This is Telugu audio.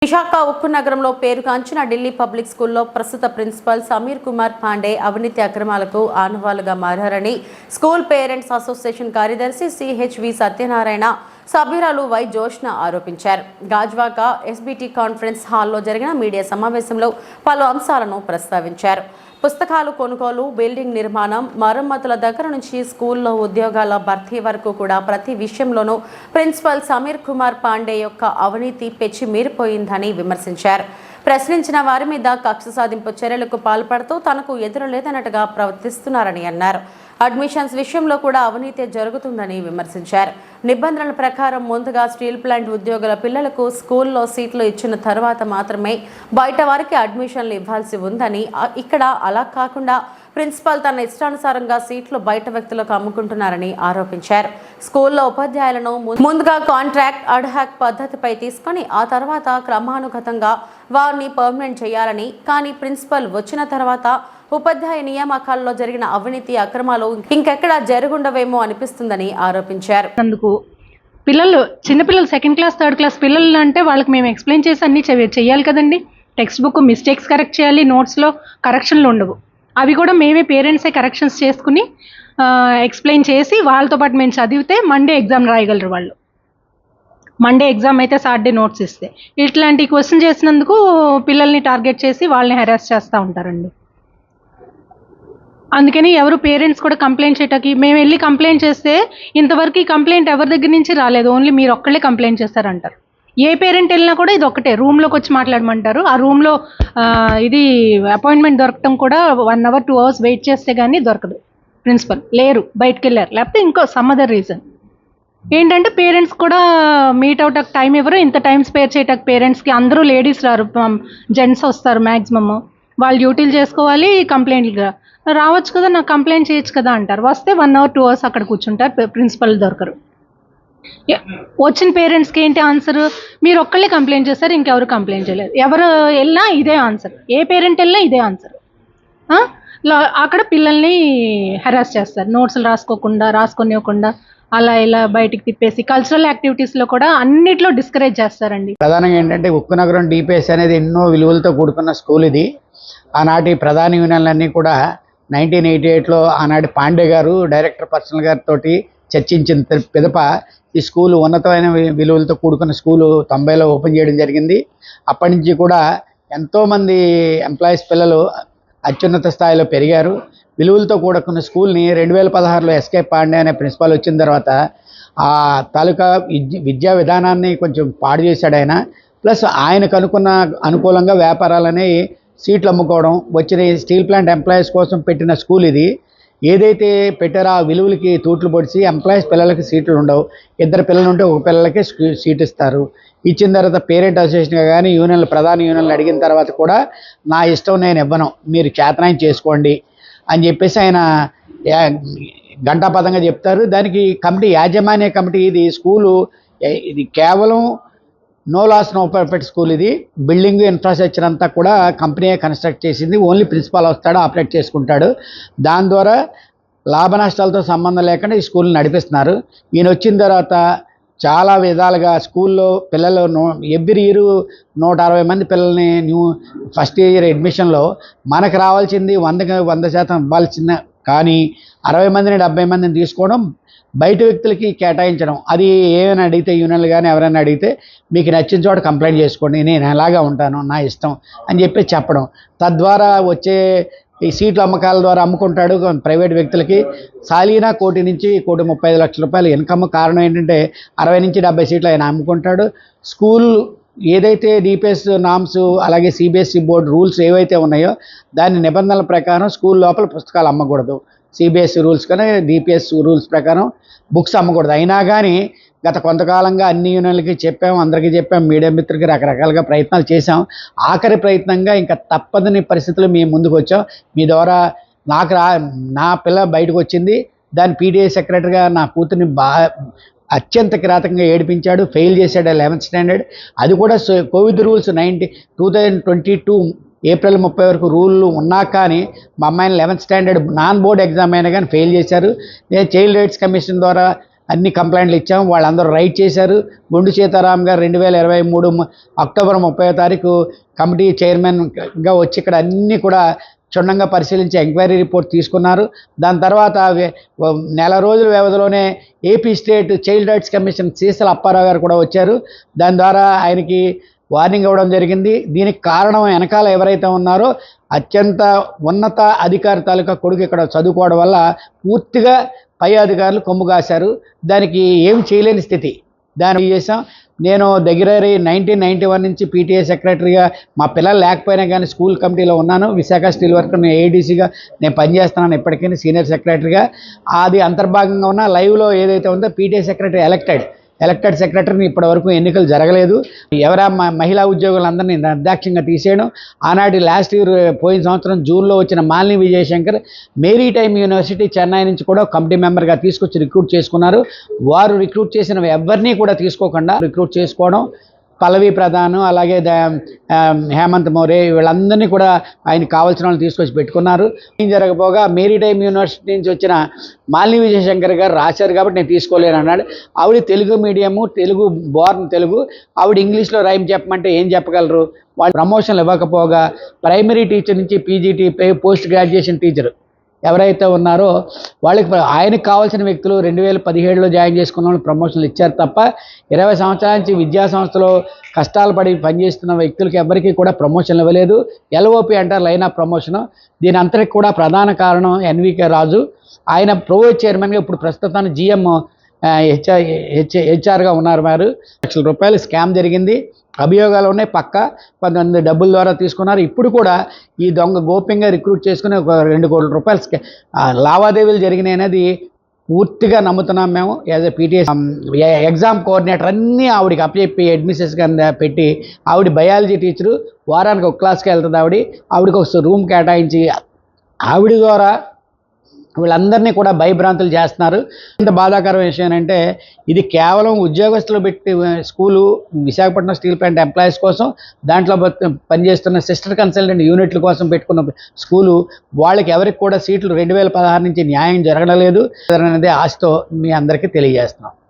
విశాఖ ఉక్కు నగరంలో పేరుగాంచిన ఢిల్లీ పబ్లిక్ స్కూల్లో ప్రస్తుత ప్రిన్సిపల్ సమీర్ కుమార్ పాండే అవినీతి అక్రమాలకు ఆనవాలుగా మారారని స్కూల్ పేరెంట్స్ అసోసియేషన్ కార్యదర్శి సిహెచ్వి సత్యనారాయణ సభ్యురాలు వై జోష్న ఆరోపించారు. గాజ్వాక ఎస్బిటి కాన్ఫరెన్స్ హాల్లో జరిగిన మీడియా సమావేశంలో పలు అంశాలను ప్రస్తావించారు. పుస్తకాలు కొనుగోలు, బిల్డింగ్ నిర్మాణం, మరమ్మతుల దగ్గర నుంచి స్కూల్లో ఉద్యోగాల భర్తీ వరకు కూడా ప్రతి విషయంలోనూ ప్రిన్సిపల్ సమీర్ కుమార్ పాండే యొక్క అవినీతి పెచ్చి మీరిపోయిందని విమర్శించారు. ప్రశ్నించిన వారి మీద కక్ష సాధింపు చర్యలకు పాల్పడుతూ తనకు ఎదురు లేదన్నట్టుగా ప్రవర్తిస్తున్నారని అన్నారు. అడ్మిషన్స్ విషయంలో కూడా అవినీతి జరుగుతుందని విమర్శించారు. నిబంధనల ప్రకారం ముందుగా స్టీల్ ప్లాంట్ ఉద్యోగుల పిల్లలకు స్కూల్లో సీట్లు ఇచ్చిన తర్వాత మాత్రమే బయట వారికి అడ్మిషన్లు ఇవ్వాల్సి ఉందని, ఇక్కడ అలా కాకుండా ప్రిన్సిపల్ తన ఇష్టానుసారంగా సీట్లు బయట వ్యక్తులకు అమ్ముకుంటున్నారని ఆరోపించారు. స్కూల్లో ఉపాధ్యాయులను ముందుగా కాంట్రాక్ట్ అడ్హాక్ పద్ధతిపై తీసుకొని ఆ తర్వాత క్రమానుగతంగా వారిని పర్మనెంట్ చేయాలని, కానీ ప్రిన్సిపల్ వచ్చిన తర్వాత ఉపాధ్యాయ నియామకాల్లో జరిగిన అవినీతి అక్రమాలు ఇంకెక్కడా జరుగుండవేమో అనిపిస్తుందని ఆరోపించారు. అందుకు చిన్నపిల్లలు సెకండ్ క్లాస్ థర్డ్ క్లాస్ పిల్లలు అంటే వాళ్ళకి మేము ఎక్స్ప్లెయిన్ చేసి అన్నీ చెయ్యాలి కదండి. టెక్స్ట్ బుక్ మిస్టేక్స్ కరెక్ట్ చేయాలి, నోట్స్లో కరెక్షన్లు ఉండవు. అవి కూడా మేమే పేరెంట్సే కరెక్షన్స్ చేసుకుని ఎక్స్ప్లెయిన్ చేసి వాళ్ళతో పాటు మేము చదివితే మండే ఎగ్జామ్ రాయగలరు వాళ్ళు. మండే ఎగ్జామ్ అయితే సాటర్డే నోట్స్ ఇస్తే ఇట్లాంటి క్వశ్చన్ చేసినందుకు పిల్లల్ని టార్గెట్ చేసి వాళ్ళని హెరాస్ చేస్తూ ఉంటారండి. అందుకని ఎవరు పేరెంట్స్ కూడా కంప్లైంట్ చేయటానికి మేము వెళ్ళి కంప్లైంట్ చేస్తే ఇంతవరకు ఈ కంప్లైంట్ ఎవరి దగ్గర నుంచి రాలేదు, ఓన్లీ మీరు ఒక్కళ్ళే కంప్లైంట్ చేస్తారంటారు. ఏ పేరెంట్ వెళ్ళినా కూడా ఇది ఒక్కటే, రూమ్లోకి వచ్చి మాట్లాడమంటారు. ఆ రూమ్లో ఇది అపాయింట్మెంట్ దొరకటం కూడా 1 hour 2 hours వెయిట్ చేస్తే కానీ దొరకదు. ప్రిన్సిపల్ లేరు, బయటకు వెళ్ళారు, లేకపోతే ఇంకో సమ్ అదర్ రీజన్ ఏంటంటే పేరెంట్స్ కూడా మీట్ అవుట్ టైం ఇవ్వరు. ఇంత టైం స్పేర్ చేయటానికి పేరెంట్స్కి అందరూ లేడీస్ రారు, జెంట్స్ వస్తారు మ్యాక్సిమమ్. వాళ్ళు డ్యూటీలు చేసుకోవాలి, కంప్లైంట్లు రావచ్చు కదా, నాకు కంప్లైంట్ చేయొచ్చు కదా అంటారు. వస్తే 1 hour 2 hours అక్కడ కూర్చుంటారు, ప్రిన్సిపల్ దొరకరు. వచ్చిన పేరెంట్స్కి ఏంటి ఆన్సర్? మీరు ఒక్కళ్ళే కంప్లైంట్ చేస్తారు, ఇంకెవరు కంప్లైంట్ చేయలేదు. ఎవరు వెళ్ళినా ఇదే ఆన్సర్, ఏ పేరెంట్ వెళ్ళినా ఇదే ఆన్సర్. అక్కడ పిల్లల్ని హెరాస్ చేస్తారు, నోట్స్లు రాసుకొనివ్వకుండా అలా ఇలా బయటికి తిప్పేసి కల్చరల్ యాక్టివిటీస్లో కూడా అన్నిట్లో డిస్కరేజ్ చేస్తారండి. ప్రధానంగా ఏంటంటే ఉక్కు నగరం డిపిఎస్ అనేది ఎన్నో విలువలతో కూడుకున్న స్కూల్ ఇది. ఆనాటి ప్రధాన యూనియన్లన్నీ కూడా 1988లో ఆనాటి పాండే గారు డైరెక్టర్ పర్సనల్ గారితో చర్చించిన పిదప ఈ స్కూలు ఉన్నతమైన విలువలతో కూడుకున్న స్కూలు 90లో ఓపెన్ చేయడం జరిగింది. అప్పటి నుంచి కూడా ఎంతోమంది ఎంప్లాయీస్ పిల్లలు అత్యున్నత స్థాయిలో పెరిగారు. విలువలతో కూడుకున్న స్కూల్ని 2016లో ఎస్కే పాండే అనే ప్రిన్సిపాల్ వచ్చిన తర్వాత ఆ తాలూకా విద్యా విధానాన్ని కొంచెం పాడు చేశాడు ఆయన. ప్లస్ ఆయనకు అనుకూలంగా వ్యాపారాలని సీట్లు అమ్ముకోవడం, వచ్చిన స్టీల్ ప్లాంట్ ఎంప్లాయీస్ కోసం పెట్టిన స్కూల్ ఇది. ఏదైతే పెట్టారో ఆ విలువలకి తూట్లు పొడిచి ఎంప్లాయీస్ పిల్లలకి సీట్లు ఉండవు. 2 పిల్లలు ఉంటే ఒక పిల్లలకే సీట్ ఇస్తారు. ఇచ్చిన తర్వాత పేరెంట్ అసోసియేషన్గా కానీ యూనియన్లు ప్రధాన యూనియన్లు అడిగిన తర్వాత కూడా నా ఇష్టం నేను ఇవ్వను, మీరు చేతనాయం చేసుకోండి అని చెప్పేసి ఆయన గంటాపదంగా చెప్తారు. దానికి కమిటీ, యాజమాన్య కమిటీ, ఇది స్కూలు ఇది కేవలం no loss no profit school. ఇది బిల్డింగ్ ఇన్ఫ్రాస్ట్రక్చర్ అంతా కూడా కంపెనీయే కన్స్ట్రక్ట్ చేసింది. ఓన్లీ ప్రిన్సిపాల్ వస్తాడు, ఆపరేట్ చేసుకుంటాడు. దాని ద్వారా లాభ నష్టాలతో సంబంధం లేకుండా ఈ స్కూల్ని నడిపిస్తున్నారు. ఈయన వచ్చిన తర్వాత చాలా విధాలుగా స్కూల్లో పిల్లలు ఎవ్రీ ఇయర్ 160 మంది పిల్లల్ని ఫస్ట్ ఇయర్ అడ్మిషన్లో మనకు రావాల్సింది 100% ఇవ్వాల్సిందే, కానీ 60 మందిని 70 మందిని తీసుకోవడం, బయట వ్యక్తులకి కేటాయించడం. అది ఏమైనా అడిగితే యూనియన్లు కానీ ఎవరైనా అడిగితే మీకు నచ్చిన చోట కంప్లైంట్ చేసుకోండి, నేను ఎలాగా ఉంటాను, నా ఇష్టం అని చెప్పి చెప్పడం. తద్వారా వచ్చే ఈ సీట్ల అమ్మకాల ద్వారా అమ్ముకుంటాడు ప్రైవేట్ వ్యక్తులకి. సాలీనా 1 కోటి నుంచి 1,35 లక్షల రూపాయలు ఇన్కమ్. కారణం ఏంటంటే 60 నుంచి 70 సీట్లు ఆయన అమ్ముకుంటాడు. స్కూల్ ఏదైతే డిపిఎస్ నామ్స్ అలాగే సిబిఎస్ఈ బోర్డు రూల్స్ ఏవైతే ఉన్నాయో దాని నిబంధనల ప్రకారం స్కూల్ లోపల పుస్తకాలు అమ్మకూడదు. సిబిఎస్ఈ రూల్స్ కానీ డిపిఎస్ రూల్స్ ప్రకారం బుక్స్ అమ్మకూడదు. అయినా కానీ గత కొంతకాలంగా అన్ని యూనియన్లకి చెప్పాము, అందరికీ చెప్పాము, మీడియా మిత్రులకి రకరకాలుగా ప్రయత్నాలు చేశాం. ఆఖరి ప్రయత్నంగా ఇంకా తప్పదని పరిస్థితులు మేము ముందుకు వచ్చాం. మీ ద్వారా నా పిల్ల బయటకు వచ్చింది. దాని పీటీఏ సెక్రటరీగా నా కూతుర్ని అత్యంత కిరాతకంగా ఏడిపించాడు, ఫెయిల్ చేశాడు 11th స్టాండర్డ్. అది కూడా కోవిడ్ రూల్స్ 2022 ఏప్రిల్ 30 వరకు రూళ్ళు ఉన్నా కానీ మా అమ్మాయిని 11th standard non board exam అయినా కానీ ఫెయిల్ చేశారు. నేను చైల్డ్ రైట్స్ కమిషన్ ద్వారా అన్ని కంప్లైంట్లు ఇచ్చాం, వాళ్ళందరూ రైట్ చేశారు. గుండు సీతారాం గారు 2023 అక్టోబర్ 30వ తారీఖు కమిటీ చైర్మన్గా వచ్చి ఇక్కడ అన్నీ కూడా క్షుణ్ణంగా పరిశీలించి ఎంక్వైరీ రిపోర్ట్ తీసుకున్నారు. దాని తర్వాత నెల రోజుల వ్యవధిలోనే AP state child rights commission Seesala Apparao గారు కూడా వచ్చారు. దాని ద్వారా ఆయనకి వార్నింగ్ ఇవ్వడం జరిగింది. దీనికి కారణం వెనకాల ఎవరైతే ఉన్నారో అత్యంత ఉన్నత అధికారి తాలూకా కొడుకు ఇక్కడ చదువుకోవడం వల్ల పూర్తిగా పై అధికారులు కొమ్ము కాశారు. దానికి ఏం చేయలేని స్థితి. దాన్ని చేసాం. నేను దగ్గర 1991 నుంచి పీటీఏ సెక్రటరీగా మా పిల్లలు లేకపోయినా కానీ స్కూల్ కమిటీలో ఉన్నాను. విశాఖ స్టీల్ వర్క్ నేను ఏఐడిసిగా నేను పనిచేస్తున్నాను ఇప్పటికీ సీనియర్ సెక్రటరీగా. అది అంతర్భాగంగా ఉన్న లైవ్లో ఏదైతే ఉందో పీటీఏ సెక్రటరీ ఎలక్టెడ్ సెక్రటరీని ఇప్పటివరకు ఎన్నికలు జరగలేదు. ఎవరా మహిళా ఉద్యోగులందరినీ నిర్దాక్ష్యంగా తీసేయడం. ఆనాటి లాస్ట్ ఇయర్ పోయిన సంవత్సరం జూన్లో వచ్చిన మాలిని విజయశంకర్ మేరీటైమ్ యూనివర్సిటీ చెన్నై నుంచి కూడా కమిటీ మెంబర్గా తీసుకొచ్చి రిక్రూట్ చేసుకున్నారు. వారు రిక్రూట్ చేసిన ఎవరిని కూడా తీసుకోకుండా రిక్రూట్ చేసుకోవడం, పల్లవి ప్రధాన్ అలాగే హేమంత్ మోరే వీళ్ళందరినీ కూడా ఆయన కావాల్సిన వాళ్ళని తీసుకొచ్చి పెట్టుకున్నారు. ఏం జరగపోగా మేరీటైమ్ యూనివర్సిటీ నుంచి వచ్చిన మాలిని విజయశంకర్ గారు రాశారు కాబట్టి నేను తీసుకోలేను అన్నాడు. ఆవిడ తెలుగు మీడియము, తెలుగు బోర్న్ తెలుగు, ఆవిడ ఇంగ్లీష్లో రైమ్ చెప్పమంటే ఏం చెప్పగలరు? వాళ్ళు ప్రమోషన్లు ఇవ్వకపోగా ప్రైమరీ టీచర్ నుంచి పీజీటీ పోస్ట్ గ్రాడ్యుయేషన్ టీచర్ ఎవరైతే ఉన్నారో వాళ్ళకి ఆయనకు కావాల్సిన వ్యక్తులు 2017లో జాయిన్ చేసుకున్న వాళ్ళు ప్రమోషన్లు ఇచ్చారు తప్ప 20 సంవత్సరాల నుంచి విద్యా సంస్థలో కష్టాలు పడి పనిచేస్తున్న వ్యక్తులకి ఎవరికీ కూడా ప్రమోషన్లు ఇవ్వలేదు. ఎల్ఓపి అంటారు, లైన్ ఆఫ్ ప్రమోషన్. దీని అంతటికి కూడా ప్రధాన కారణం ఎన్వికే రాజు. ఆయన ప్రోవైజ్ చైర్మన్గా ఇప్పుడు ప్రస్తుతాన్ని జిఎం హెచ్ఆర్గా ఉన్నారు. వారు ₹1,00,000 స్కామ్ జరిగింది, అభియోగాలు ఉన్నాయి పక్క. కొంతమంది డబ్బుల ద్వారా తీసుకున్నారు. ఇప్పుడు కూడా ఈ దొంగ గోప్యంగా రిక్రూట్ చేసుకుని ఒక ₹2 కోట్ల లావాదేవీలు జరిగినాయి అనేది పూర్తిగా నమ్ముతున్నాం మేము. As a PTS exam coordinator అన్నీ ఆవిడకి అప్పచెప్పి అడ్మిషన్స్ కింద పెట్టి, ఆవిడ బయాలజీ టీచరు, వారానికి ఒక క్లాస్కి వెళ్తుంది. ఆవిడకి ఒక రూమ్ కేటాయించి ఆవిడ ద్వారా వీళ్ళందరినీ కూడా భయభ్రాంతులు చేస్తున్నారు. ఇంత బాధాకరమైన విషయం అంటే ఇది కేవలం ఉద్యోగస్తులు పెట్టి school Visakhapatnam steel plant employees కోసం, దాంట్లో పనిచేస్తున్న సిస్టర్ కన్సల్టెంట్ యూనిట్ల కోసం పెట్టుకున్న స్కూలు. వాళ్ళకి ఎవరికి కూడా సీట్లు 2016 నుంచి న్యాయం జరగలేదు అనేది ఆశతో మీ అందరికీ తెలియజేస్తున్నాం.